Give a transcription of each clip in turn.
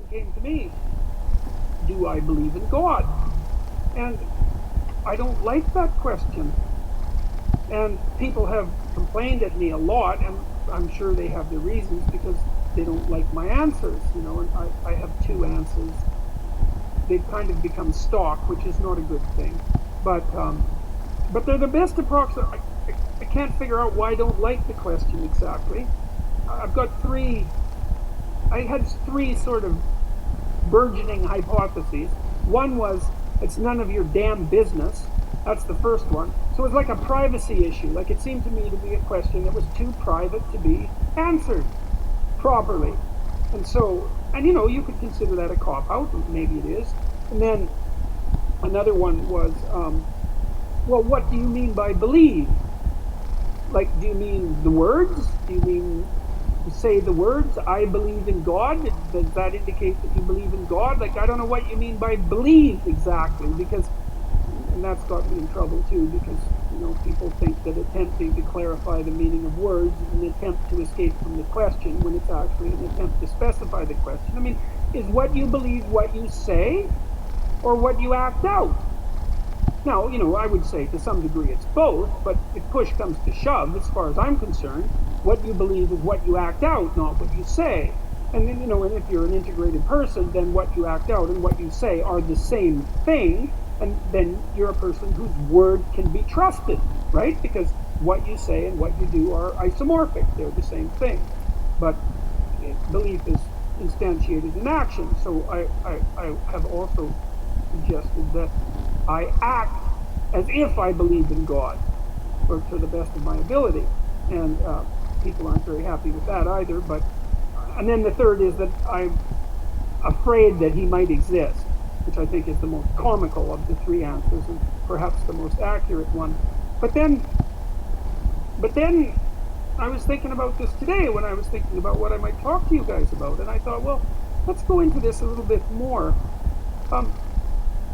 came to me. Do I believe in God? And I don't like that question. And people have complained at me a lot, and I'm sure they have their reasons because they don't like my answers, and I have two answers. They've kind of become stock, which is not a good thing. But they're the best approximate. I can't figure out why I don't like the question exactly. I had three sort of burgeoning hypotheses. One was, it's none of your damn business. That's the first one. So it was like a privacy issue. Like, it seemed to me to be a question that was too private to be answered properly. And so, you could consider that a cop-out, maybe it is. And then another one was, well, what do you mean by believe? Like, do you mean the words? Do you mean to say the words, I believe in God? Does that indicate that you believe in God? Like, I don't know what you mean by believe exactly, because, and that's got me in trouble too, because, people think that attempting to clarify the meaning of words is an attempt to escape from the question, when it's actually an attempt to specify the question. I mean, is what you believe what you say, or what you act out? Now, I would say to some degree it's both, but if push comes to shove, as far as I'm concerned, what you believe is what you act out, not what you say. And then, and if you're an integrated person, then what you act out and what you say are the same thing, and then you're a person whose word can be trusted, right? Because what you say and what you do are isomorphic, they're the same thing. But belief is instantiated in action, so I have also suggested that I act as if I believe in God, or to the best of my ability. And people aren't very happy with that either. And then the third is that I'm afraid that he might exist, which I think is the most comical of the three answers and perhaps the most accurate one. But then I was thinking about this today when I was thinking about what I might talk to you guys about, and I thought, well, let's go into this a little bit more.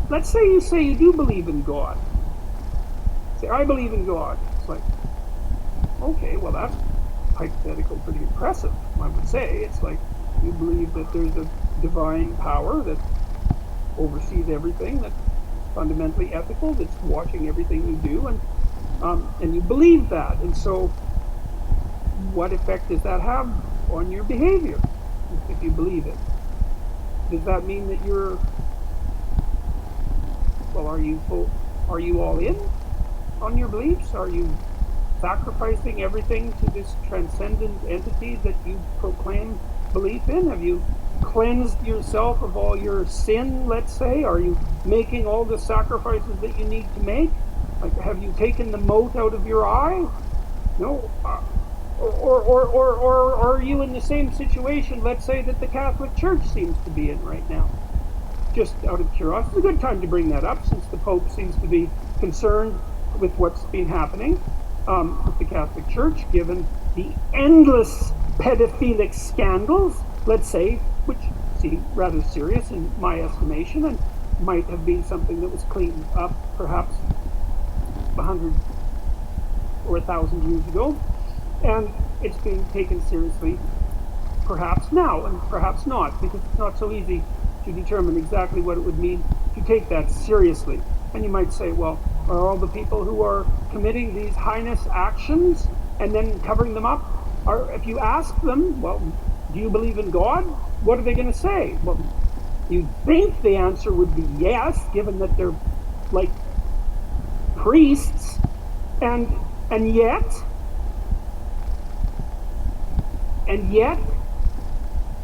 Let's say you do believe in God. Say, I believe in God. It's like, okay, well, that's hypothetical, pretty impressive, I would say. It's like you believe that there's a divine power that oversees everything, that's fundamentally ethical, that's watching everything you do, and you believe that. And so what effect does that have on your behavior if you believe it? Does that mean that you're, well, are you all in on your beliefs? Are you sacrificing everything to this transcendent entity that you proclaim belief in? Have you cleansed yourself of all your sin, let's say? Are you making all the sacrifices that you need to make? Like, have you taken the mote out of your eye? No. Or are you in the same situation, let's say, that the Catholic Church seems to be in right now? Just out of curiosity, it's a good time to bring that up, since the Pope seems to be concerned with what's been happening with the Catholic Church, given the endless pedophilic scandals, let's say, which seem rather serious in my estimation, and might have been something that was cleaned up perhaps 100 or 1,000 years ago, and it's being taken seriously perhaps now, and perhaps not, because it's not so easy to determine exactly what it would mean to take that seriously. And you might say, well, are all the people who are committing these heinous actions and then covering them up, if you ask them, well, do you believe in God? What are they going to say? Well, you'd think the answer would be yes, given that they're like priests, and yet,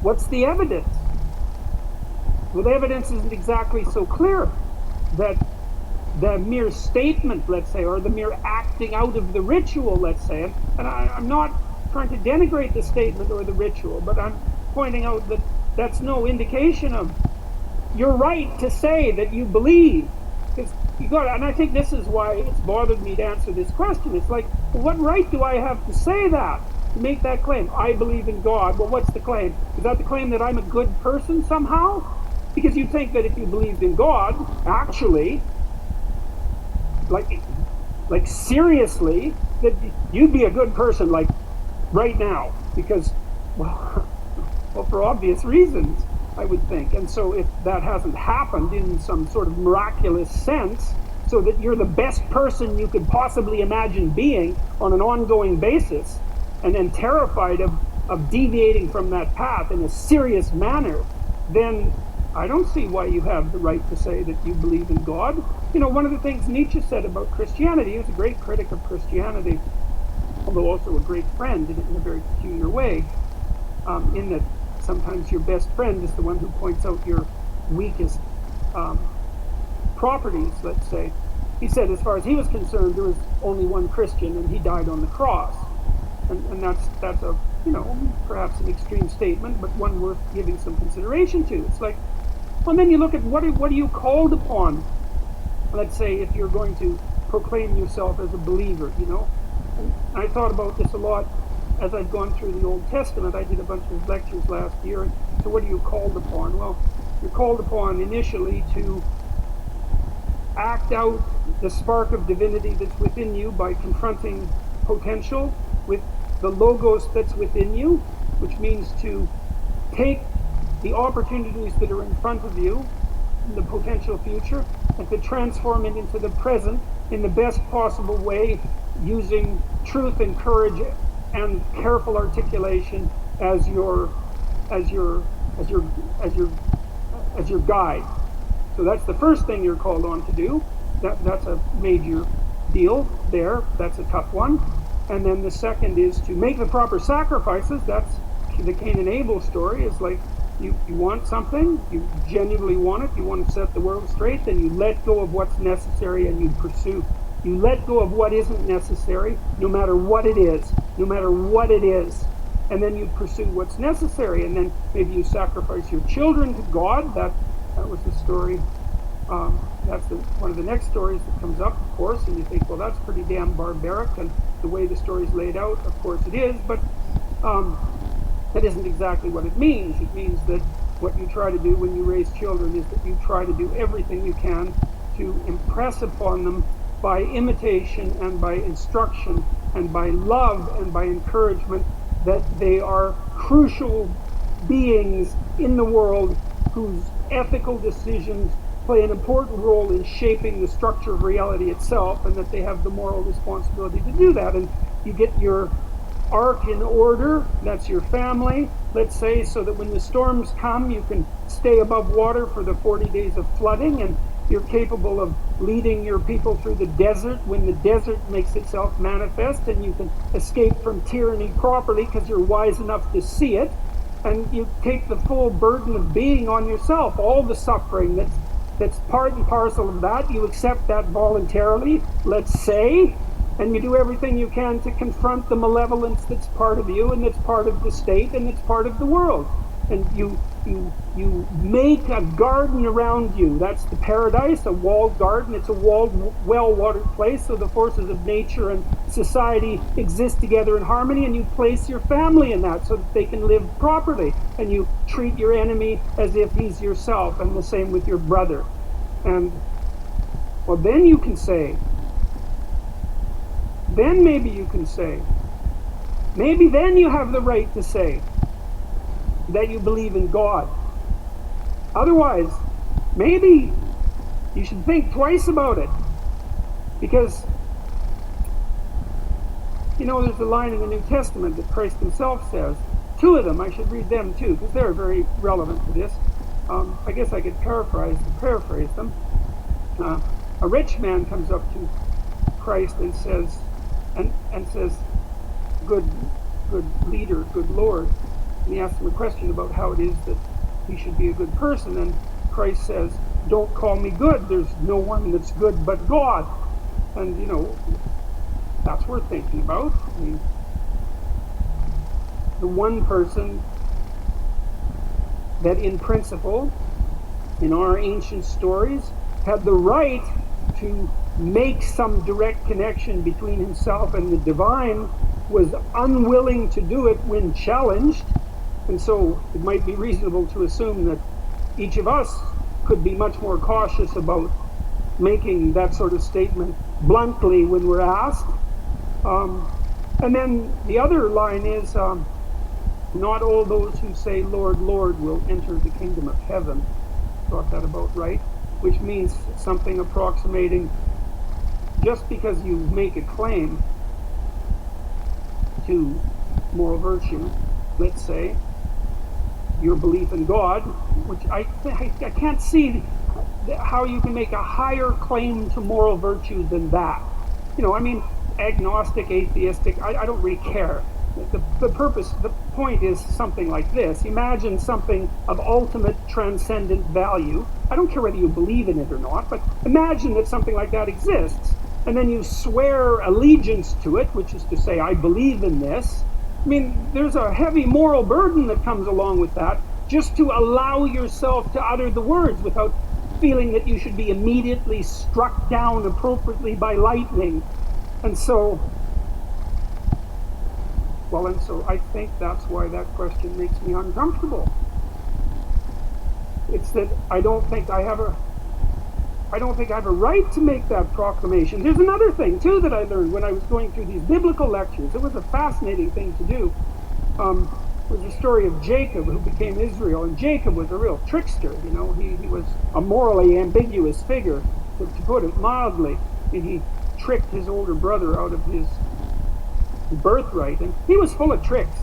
what's the evidence? Well, the evidence isn't exactly so clear that the mere statement, let's say, or the mere acting out of the ritual, let's say, and I'm not trying to denigrate the statement or the ritual, but I'm pointing out that that's no indication of you're right to say that you believe. Because you got, and I think this is why it's bothered me to answer this question. It's like, well, what right do I have to say that? To make that claim? I believe in God. Well, what's the claim? Is that the claim that I'm a good person somehow? Because you think that if you believed in God, actually, like seriously, that you'd be a good person, like right now, because, well, for obvious reasons. I would think. And so if that hasn't happened in some sort of miraculous sense, so that you're the best person you could possibly imagine being on an ongoing basis, and then terrified of deviating from that path in a serious manner, then I don't see why you have the right to say that you believe in God. One of the things Nietzsche said about Christianity, he was a great critic of Christianity, although also a great friend in a very peculiar way, in that sometimes your best friend is the one who points out your weakest properties, let's say. He said, as far as he was concerned, there was only one Christian, and he died on the cross. And that's a, perhaps an extreme statement, but one worth giving some consideration to. It's like, well, then you look at what are you called upon? Let's say if you're going to proclaim yourself as a believer, And I thought about this a lot as I've gone through the Old Testament. I did a bunch of lectures last year. So what are you called upon? Well, you're called upon initially to act out the spark of divinity that's within you by confronting potential with the logos that's within you, which means to take the opportunities that are in front of you in the potential future and to transform it into the present in the best possible way, using truth and courage and careful articulation as your guide. So that's the first thing you're called on to do. That's a major deal there. That's a tough one. And then the second is to make the proper sacrifices. That's the Cain and Abel story. Is like you want something, you genuinely want it, you want to set the world straight, then you let go of what's necessary and you pursue. You let go of what isn't necessary, no matter what it is, and then you pursue what's necessary. And then maybe you sacrifice your children to God. That was the story. That's one of the next stories that comes up, of course, and you think, well, that's pretty damn barbaric, and the way the story's laid out, of course it is, but that isn't exactly what it means. It means that what you try to do when you raise children is that you try to do everything you can to impress upon them by imitation and by instruction and by love and by encouragement that they are crucial beings in the world whose ethical decisions play an important role in shaping the structure of reality itself, and that they have the moral responsibility to do that. And you get your ark in order, that's your family, let's say, so that when the storms come, you can stay above water for the 40 days of flooding, and you're capable of leading your people through the desert when the desert makes itself manifest, and you can escape from tyranny properly because you're wise enough to see it, and you take the full burden of being on yourself, all the suffering that's part and parcel of that. You accept that voluntarily, let's say, and you do everything you can to confront the malevolence that's part of you, and that's part of the state, and that's part of the world. And you make a garden around you. That's the paradise, a walled garden. It's a walled, well-watered place, so the forces of nature and society exist together in harmony, and you place your family in that so that they can live properly. And you treat your enemy as if he's yourself, and the same with your brother. And, well, then you can say, then maybe you can say, maybe then you have the right to say that you believe in God. Otherwise, maybe you should think twice about it. Because, there's a line in the New Testament that Christ himself says. Two of them, I should read them too, because they're very relevant to this. I guess I could paraphrase them. A rich man comes up to Christ and says, good leader, good Lord. And he asks him a question about how it is that he should be a good person. And Christ says, don't call me good. There's no one that's good but God. And, that's worth thinking about. I mean, the one person that in principle, in our ancient stories, had the right to make some direct connection between himself and the divine, was unwilling to do it when challenged. And so it might be reasonable to assume that each of us could be much more cautious about making that sort of statement bluntly when we're asked. And then the other line is, Not all those who say, Lord, Lord, will enter the kingdom of heaven. Got that about right? Which means something approximating, just because you make a claim to moral virtue, let's say, your belief in God, which I can't see how you can make a higher claim to moral virtue than that. I mean, agnostic, atheistic, I don't really care. The point is something like this. Imagine something of ultimate transcendent value. I don't care whether you believe in it or not, but imagine that something like that exists, and then you swear allegiance to it, which is to say, I believe in this. I mean, there's a heavy moral burden that comes along with that, just to allow yourself to utter the words without feeling that you should be immediately struck down appropriately by lightning. And so I think that's why that question makes me uncomfortable. It's that I don't think I have a right to make that proclamation. There's another thing too that I learned when I was going through these biblical lectures. It was a fascinating thing to do. It was the story of Jacob, who became Israel, and Jacob was a real trickster. He was a morally ambiguous figure, to put it mildly, and he tricked his older brother out of his birthright, and he was full of tricks,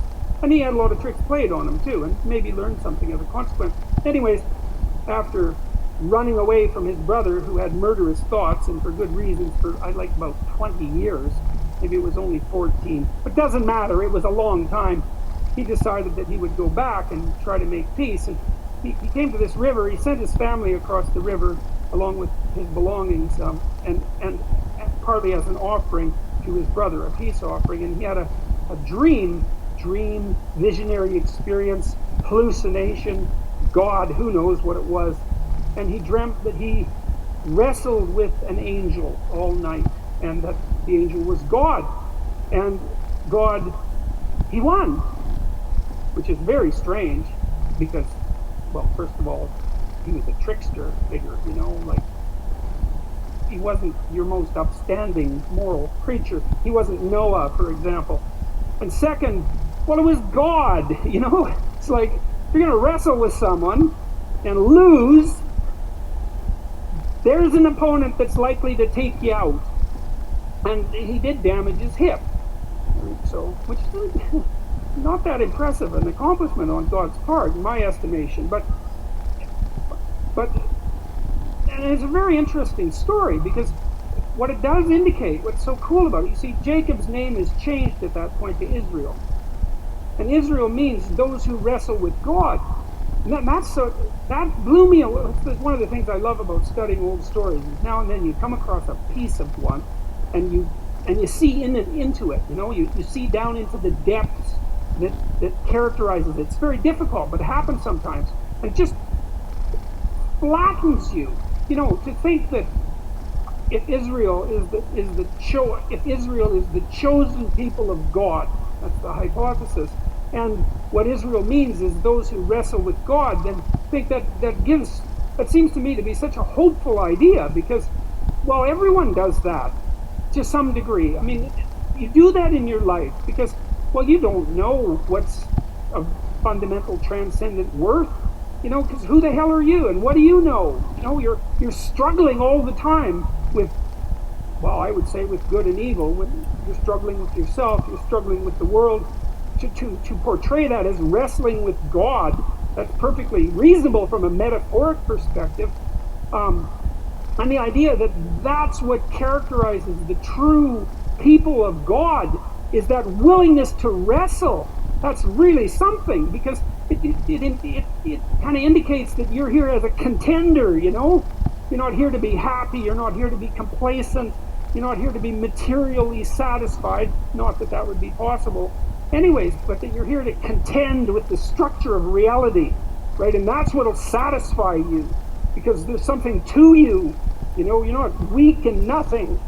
and he had a lot of tricks played on him too, and maybe learned something as a consequence. Anyways, after running away from his brother, who had murderous thoughts, and for good reasons, for about 20 years, maybe it was only 14, but doesn't matter, it was a long time, he decided that he would go back and try to make peace, and he came to this river. He sent his family across the river along with his belongings, and partly as an offering to his brother, a peace offering. And he had a dream, visionary experience, hallucination, God, who knows what it was. And he dreamt that he wrestled with an angel all night, and that the angel was God. And God, he won, which is very strange because, well, first of all, he was a trickster figure, he wasn't your most upstanding moral creature. He wasn't Noah, for example. And second, well, it was God, It's like, if you're going to wrestle with someone and lose, there's an opponent that's likely to take you out. And he did damage his hip. So, which is not that impressive an accomplishment on God's part, in my estimation. But and it's a very interesting story, because what it does indicate, what's so cool about it, you see, Jacob's name is changed at that point to Israel. And Israel means those who wrestle with God. And that blew me away. It's one of the things I love about studying old stories. Is now and then you come across a piece of one, and you see into it. You see down into the depths that characterizes it. It's very difficult, but it happens sometimes. And it just flattens you. To think that if Israel is the chosen people of God, that's the hypothesis, and what Israel means is those who wrestle with God, then think that seems to me to be such a hopeful idea, because, well, everyone does that to some degree. I mean, you do that in your life because, well, you don't know what's of fundamental transcendent worth. Because who the hell are you, and what do you know? You're struggling all the time with, well, I would say with good and evil. When you're struggling with yourself, you're struggling with the world. To portray that as wrestling with God, that's perfectly reasonable from a metaphoric perspective. And the idea that that's what characterizes the true people of God is that willingness to wrestle. That's really something, because it kind of indicates that you're here as a contender, You're not here to be happy, you're not here to be complacent, you're not here to be materially satisfied, not that would be possible anyways, but that you're here to contend with the structure of reality, right? And that's what'll satisfy you, because there's something to you, you're not weak and nothing.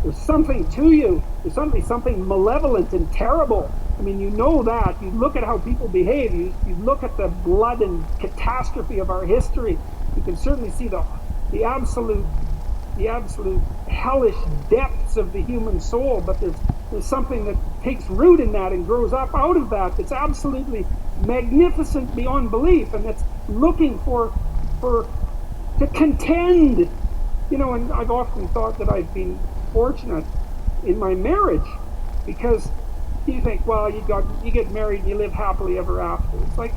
There's something to you. There's something malevolent and terrible. I mean, that. You look at how people behave. You look at the blood and catastrophe of our history. You can certainly see the absolute hellish depths of the human soul. But there's something that takes root in that and grows up out of that that's absolutely magnificent beyond belief, and that's looking to contend. And I've often thought that I've been fortunate in my marriage, because you think, well, you get married and you live happily ever after. It's like,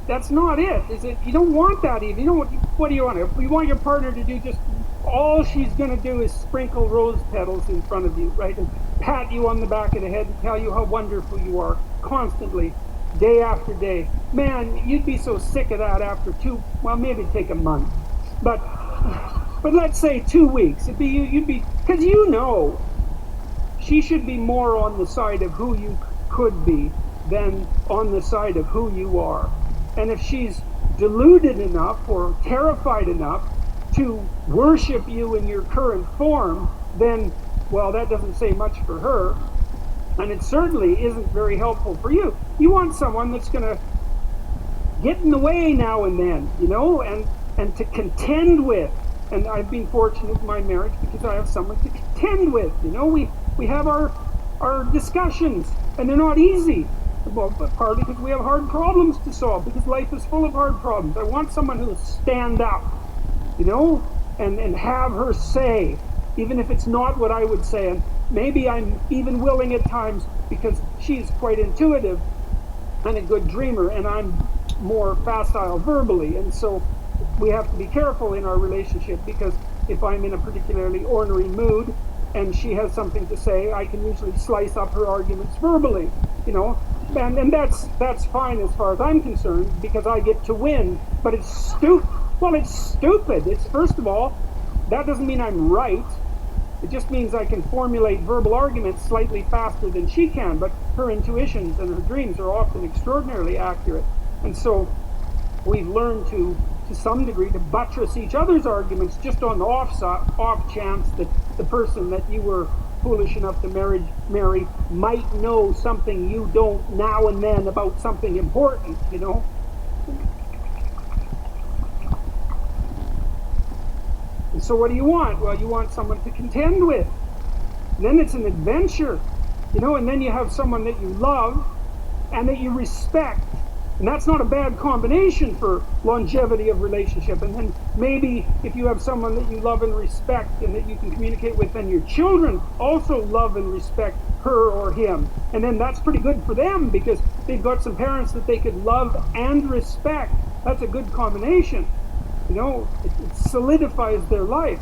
that's not it, is it? You don't want that even. What do you want? You want your partner to do just all she's going to do is sprinkle rose petals in front of you, right? And pat you on the back of the head and tell you how wonderful you are constantly, day after day. Man, you'd be so sick of that after maybe take a month. But let's say 2 weeks. You'd be, because she should be more on the side of who you could be than on the side of who you are. And if she's deluded enough or terrified enough to worship you in your current form, then, well, that doesn't say much for her. And it certainly isn't very helpful for you. You want someone that's going to get in the way now and then, and to contend with. And I've been fortunate in my marriage because I have someone to contend with. We have our discussions, and they're not easy. Well, but partly because we have hard problems to solve, because life is full of hard problems. I want someone who will stand up, and have her say, even if it's not what I would say. And maybe I'm even willing at times, because she's quite intuitive and a good dreamer, and I'm more facile verbally. And so we have to be careful in our relationship, because if I'm in a particularly ornery mood and she has something to say, I can usually slice up her arguments verbally, and that's fine as far as I'm concerned, because I get to win. But it's stupid. Well, it's stupid. It's, first of all, that doesn't mean I'm right. It just means I can formulate verbal arguments slightly faster than she can, but her intuitions and her dreams are often extraordinarily accurate. And so we've learned to some degree, to buttress each other's arguments just on the off chance that the person that you were foolish enough to marry might know something you don't now and then about something important, And so what do you want? Well, you want someone to contend with. And then it's an adventure, and then you have someone that you love and that you respect. And that's not a bad combination for longevity of relationship. And then maybe if you have someone that you love and respect and that you can communicate with, then your children also love and respect her or him. And then that's pretty good for them, because they've got some parents that they could love and respect. That's a good combination. It solidifies their life.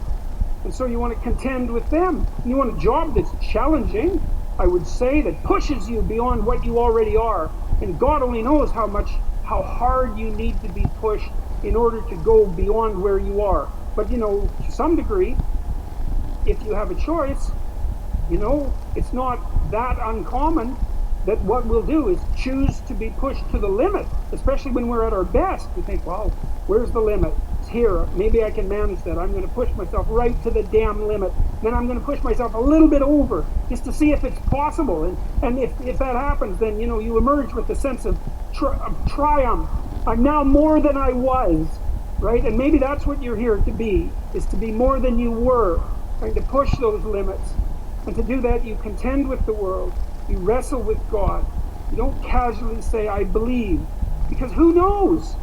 And so you want to contend with them. And you want a job that's challenging, I would say, that pushes you beyond what you already are. And God only knows how hard you need to be pushed in order to go beyond where you are. But, to some degree, if you have a choice, it's not that uncommon that what we'll do is choose to be pushed to the limit, especially when we're at our best. We think, well, where's the limit? It's here. Maybe I can manage that. I'm going to push myself right to the damn limit. Then I'm going to push myself a little bit over just to see if it's possible. And if that happens, then, you emerge with a sense of triumph. I'm now more than I was, right? And maybe that's what you're here to be, is to be more than you were, trying to push those limits. And to do that, you contend with the world. You wrestle with God. You don't casually say, I believe, because who knows?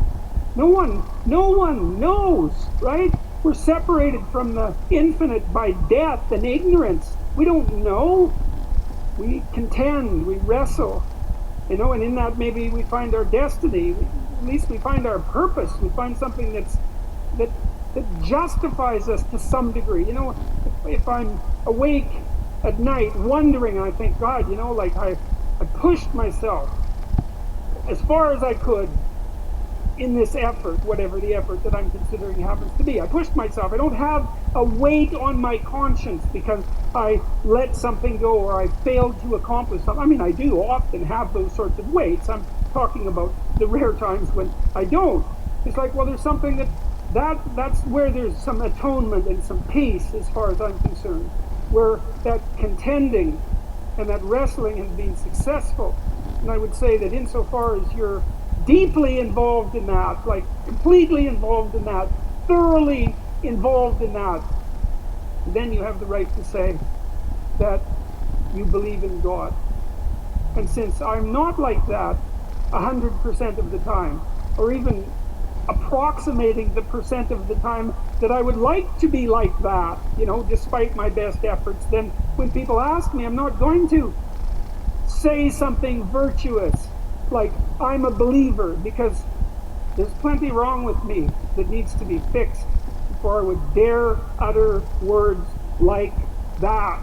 No one knows, right? We're separated from the infinite by death and ignorance. We don't know. We contend, we wrestle, and in that maybe we find our destiny. At least we find our purpose. We find something that justifies us to some degree. If I'm awake at night wondering, I think, God, I pushed myself as far as I could in this effort, whatever the effort that I'm considering happens to be. I pushed myself. I don't have a weight on my conscience because I let something go or I failed to accomplish something. I mean, I do often have those sorts of weights. I'm talking about the rare times when I don't. It's like, well, there's something that's where there's some atonement and some peace, as far as I'm concerned, where that contending and that wrestling has been successful. And I would say that insofar as you're deeply involved in that, like completely involved in that, thoroughly involved in that, then you have the right to say that you believe in God. And since I'm not like that 100% of the time, or even approximating the percent of the time that I would like to be like that, despite my best efforts, then when people ask me, I'm not going to say something virtuous like I'm a believer, because there's plenty wrong with me that needs to be fixed before I would dare utter words like that.